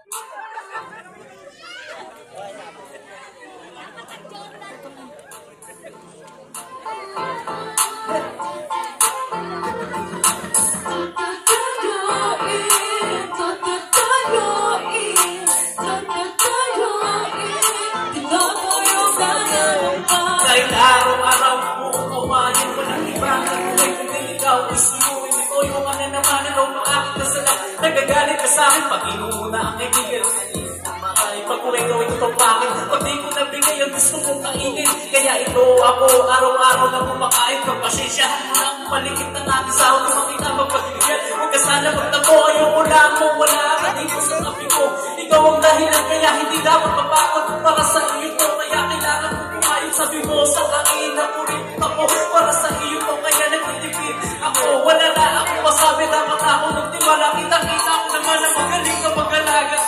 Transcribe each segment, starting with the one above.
Kahit araw-araw buong kawayan, walang ibang nagulay kundi ikaw. Isunuin mo ko yung naman ikaw maaking kasalan. Nagagalit ka sa'kin pag inuuna ang kaibigan. Pag kung ikaw ay tutupangin, pag di ko nabigay ang gusto mong kainin. Kaya ito ako araw-araw na kumakain. Pagpasensyahan mo lang malikit na natin sa ako makita magpagigyan. Huwag ka sana magtabo, ayoko lang mo wala ka dito sa tabi ko. Ikaw ang dahilan kaya hindi dapat mapakot para sa iyo to. Kaya kailangan ko kumain, sabi mo sa kain na purit ako. Para sa iyo to kaya nagtitipid ako. Wala na ako masabi, dapat ako nagtiwala. Kita-kita ko naman na magaling ka mag-alaga.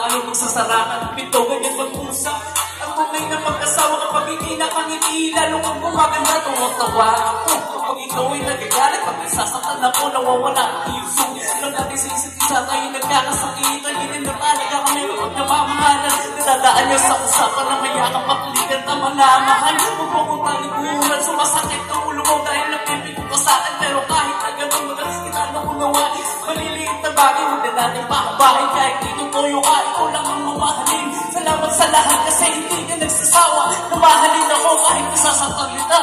Ayaw magsasarakan, pito ganyan mag-usap. Ang tunay na mag-asawa kapag hindi nakangiti, lalo kang gumaganda, tuwag-tawa ako. Kapag ikaw ay nagagalit, pag nagsasaktan ako, nawawala ang iso. Nang natin sa isa't isa tayo nagkakasakitan, hindi na talaga kami kapag namamahalan. Nadadaan niyo sa usapan na mayakap makalikan na manamahan. Huwag mo kong talikuran, sumasakit ang ulo mo dahil napipigo ka sa akin. Pero kahit na gano'n madalas kita na unawain, maliliit na bagay, huwag na natin pakabahin. Kahit tinutuyo ka, ikaw lang ang mamahalin. Salamat sa lahat kasi hindi ka nagsasawa. Namahalin ako kahit nasasaktan kita.